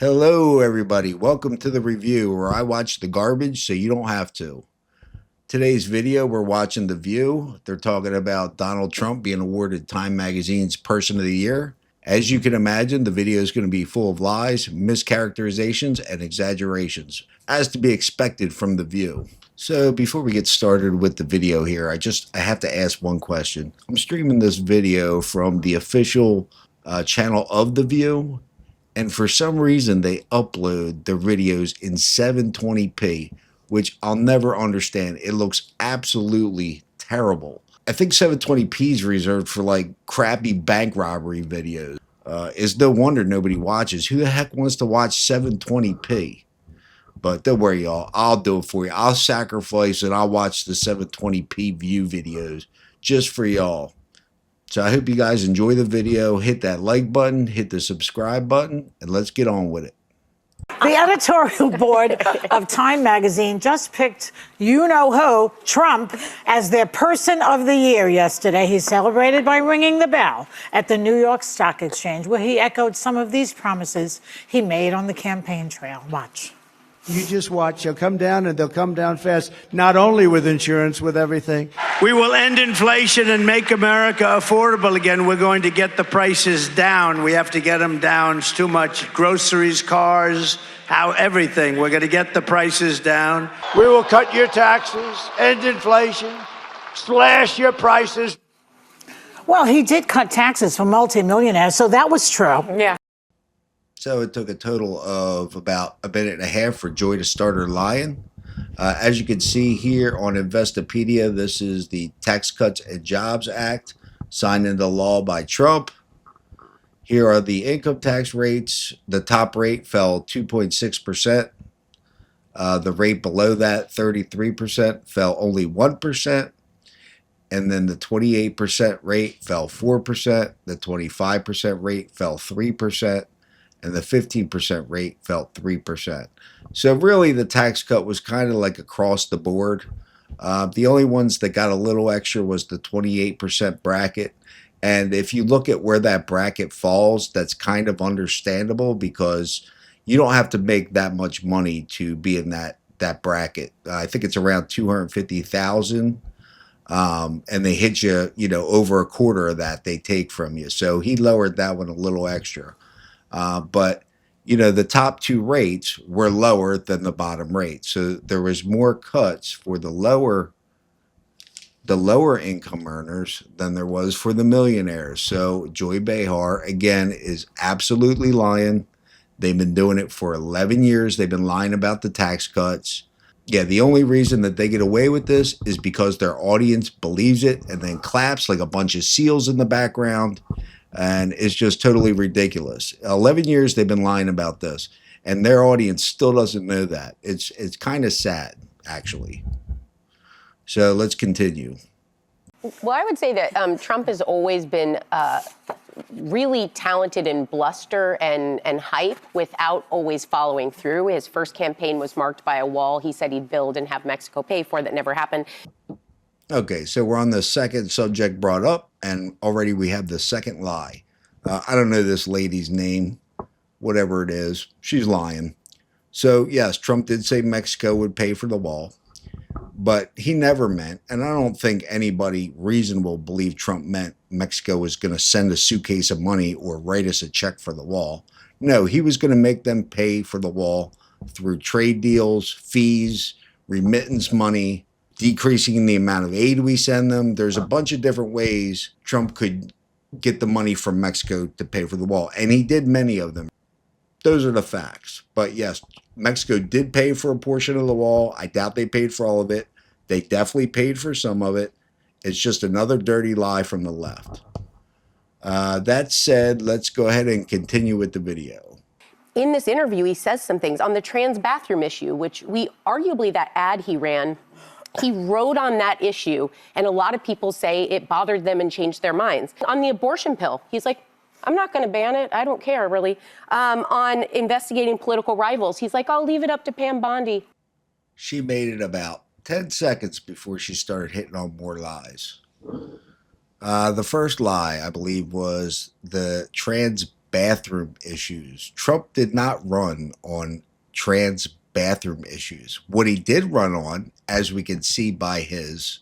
Hello, everybody. Welcome to the review where I watch the garbage so you don't have to. Today's video, we're watching The View. They're talking about Donald Trump being awarded Time Magazine's Person of the Year. As you can imagine, the video is going to be full of lies, mischaracterizations, and exaggerations, as to be expected from The View. So before we get started with the video here, I have to ask one question. I'm streaming this video from the official channel of The View. And for some reason, they upload their videos in 720p, which I'll never understand. It looks absolutely terrible. I think 720p is reserved for like crappy bank robbery videos. It's no wonder nobody watches. Who the heck wants to watch 720p? But don't worry, y'all. I'll do it for you. I'll sacrifice and I'll watch the 720p view videos just for y'all. So I hope you guys enjoy the video. Hit that like button, hit the subscribe button, and let's get on with it. The editorial board of Time Magazine just picked you-know-who, Trump, as their Person of the Year yesterday. He celebrated by ringing the bell at the New York Stock Exchange, where he echoed some of these promises he made on the campaign trail. Watch. You just watch. They'll come down, and they'll come down fast, not only with insurance, with everything. We will end inflation and make America affordable again. We're going to get the prices down. We have to get them down. It's too much. Groceries, cars, everything. We're going to get the prices down. We will cut your taxes, end inflation, slash your prices. Well, he did cut taxes for multimillionaires, so that was true. Yeah. So it took a total of about a minute and a half for Joy to start her lying. As you can see here on Investopedia, this is the Tax Cuts and Jobs Act signed into law by Trump. Here are the income tax rates. The top rate fell 2.6%. The rate below that, 33%, fell only 1%. And then the 28% rate fell 4%. The 25% rate fell 3%. And the 15% rate fell 3%. So really the tax cut was kind of like across the board. The only ones that got a little extra was the 28% bracket. And if you look at where that bracket falls, that's kind of understandable because you don't have to make that much money to be in that bracket. I think it's around 250,000. And they hit you, over a quarter of that they take from you. So he lowered that one a little extra. But the top two rates were lower than the bottom rate. So there was more cuts for the lower income earners than there was for the millionaires. So Joy Behar, again, is absolutely lying. They've been doing it for 11 years. They've been lying about the tax cuts. Yeah, the only reason that they get away with this is because their audience believes it and then claps like a bunch of seals in the background. And it's just totally ridiculous. 11 years they've been lying about this, and their audience still doesn't know that. It's kind of sad, actually. So let's continue. Well, I would say that Trump has always been really talented in bluster and hype without always following through. His first campaign was marked by a wall he said he'd build and have Mexico pay for that never happened. Okay, so we're on the second subject brought up, and already we have the second lie. I don't know this lady's name, whatever it is. She's lying. So, yes, Trump did say Mexico would pay for the wall, but he never meant, and I don't think anybody reasonable believed Trump meant Mexico was going to send a suitcase of money or write us a check for the wall. No, he was going to make them pay for the wall through trade deals, fees, remittance money, decreasing the amount of aid we send them. There's a bunch of different ways Trump could get the money from Mexico to pay for the wall, and he did many of them. Those are the facts. But yes, Mexico did pay for a portion of the wall. I doubt they paid for all of it. They definitely paid for some of it. It's just another dirty lie from the left. That said, let's go ahead and continue with the video. In this interview, he says some things on the trans bathroom issue, which arguably that ad he ran, he wrote on that issue, and a lot of people say it bothered them and changed their minds. On the abortion pill, he's like, I'm not going to ban it. I don't care, really. On investigating political rivals, he's like, I'll leave it up to Pam Bondi. She made it about 10 seconds before she started hitting on more lies. The first lie, I believe, was the trans bathroom issues. Trump did not run on trans bathroom issues. What he did run on, as we can see by his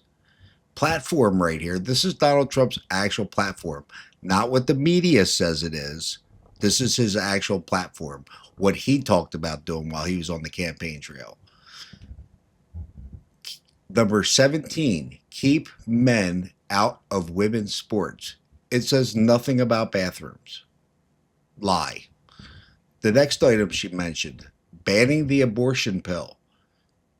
platform right here, this is Donald Trump's actual platform, not what the media says it is. This is his actual platform, what he talked about doing while he was on the campaign trail. Number 17, keep men out of women's sports. It says nothing about bathrooms. Lie. The next item she mentioned, banning the abortion pill.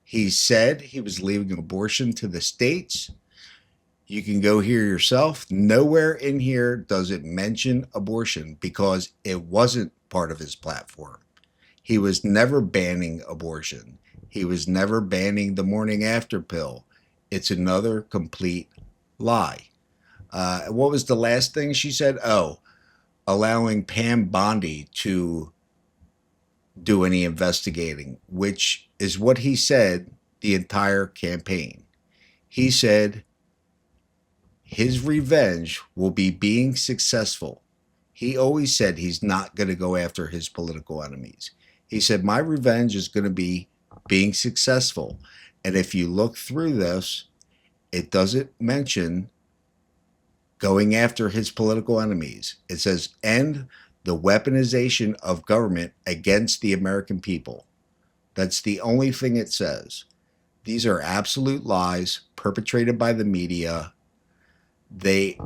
He said he was leaving abortion to the states. You can go here yourself. Nowhere in here does it mention abortion because it wasn't part of his platform. He was never banning abortion. He was never banning the morning after pill. It's another complete lie. What was the last thing she said? Oh, allowing Pam Bondi to do any investigating, which is what he said the entire campaign. He said his revenge will be being successful. He always said he's not going to go after his political enemies. He said, my revenge is going to be being successful. And if you look through this, it doesn't mention going after his political enemies. It says, end the weaponization of government against the American people. That's the only thing it says. These are absolute lies perpetrated by the media. They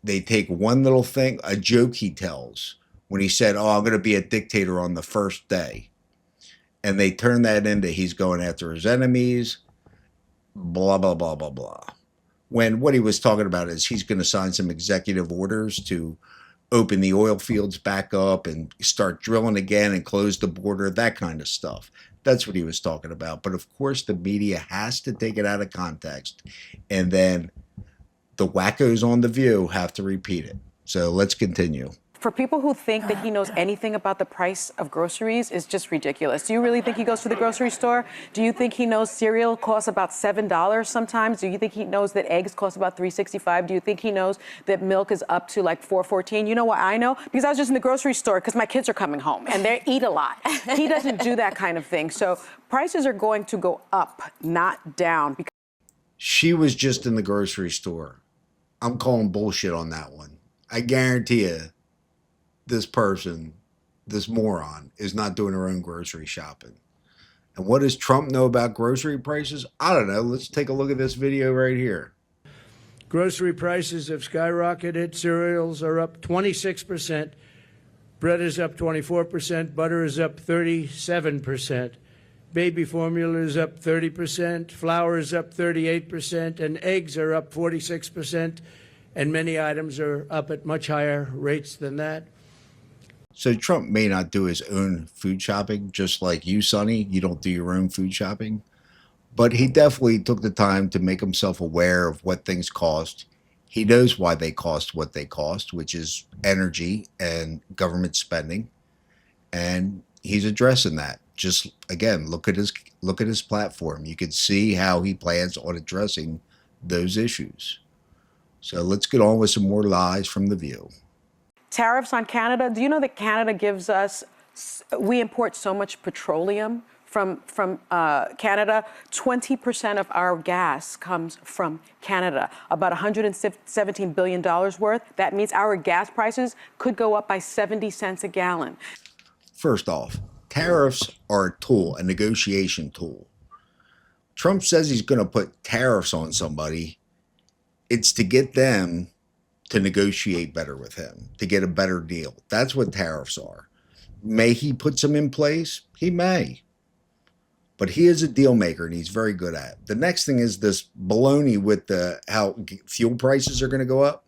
take one little thing, a joke he tells, when he said, oh, I'm going to be a dictator on the first day. And they turn that into he's going after his enemies, blah, blah, blah, blah, blah. When what he was talking about is he's going to sign some executive orders to open the oil fields back up and start drilling again and close the border, that kind of stuff. That's what he was talking about. But of course, the media has to take it out of context. And then the wackos on The View have to repeat it. So let's continue. For people who think that he knows anything about the price of groceries is just ridiculous. Do you really think he goes to the grocery store? Do you think he knows cereal costs about $7 sometimes? Do you think he knows that eggs cost about $3.65? Do you think he knows that milk is up to like $4.14? You know what I know? Because I was just in the grocery store because my kids are coming home and they eat a lot. He doesn't do that kind of thing. So prices are going to go up, not down. She was just in the grocery store. I'm calling bullshit on that one. I guarantee you, this person, this moron, is not doing her own grocery shopping. And what does Trump know about grocery prices? I don't know. Let's take a look at this video right here. Grocery prices have skyrocketed. Cereals are up 26%. Bread is up 24%. Butter is up 37%. Baby formula is up 30%. Flour is up 38%. And eggs are up 46%. And many items are up at much higher rates than that. So Trump may not do his own food shopping, just like you, Sonny. You don't do your own food shopping. But he definitely took the time to make himself aware of what things cost. He knows why they cost what they cost, which is energy and government spending. And he's addressing that. Just, again, look at his platform. You can see how he plans on addressing those issues. So let's get on with some more lies from The View. Tariffs on Canada. Do you know that Canada gives us, we import so much petroleum from Canada. 20% of our gas comes from Canada, about $117 billion worth. That means our gas prices could go up by 70 cents a gallon. First off, tariffs are a tool, a negotiation tool. Trump says he's going to put tariffs on somebody. It's to get them to negotiate better with him, to get a better deal. That's what tariffs are. May he put some in place? He may. But he is a deal maker, and he's very good at it. The next thing is this baloney with how fuel prices are going to go up.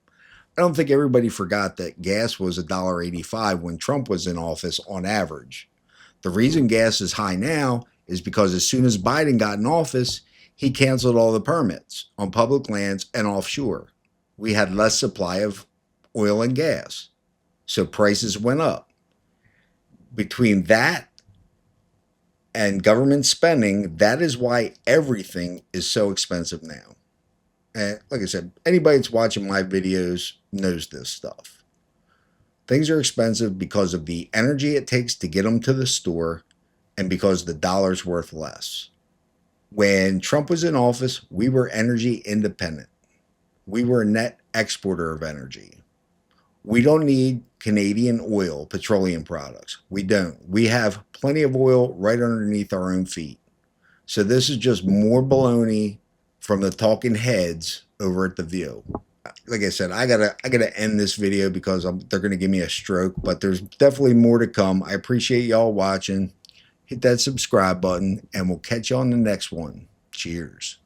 I don't think everybody forgot that gas was $1.85 when Trump was in office on average. The reason gas is high now is because as soon as Biden got in office, he canceled all the permits on public lands and offshore. We had less supply of oil and gas, so prices went up. Between that and government spending, that is why everything is so expensive now. And like I said, anybody that's watching my videos knows this stuff. Things are expensive because of the energy it takes to get them to the store and because the dollar's worth less. When Trump was in office, we were energy independent. We were a net exporter of energy. We don't need Canadian oil, petroleum products. We don't. We have plenty of oil right underneath our own feet. So this is just more baloney from the talking heads over at The View. Like I said, I gotta end this video because they're gonna give me a stroke. But there's definitely more to come. I appreciate y'all watching. Hit that subscribe button, and we'll catch you on the next one. Cheers.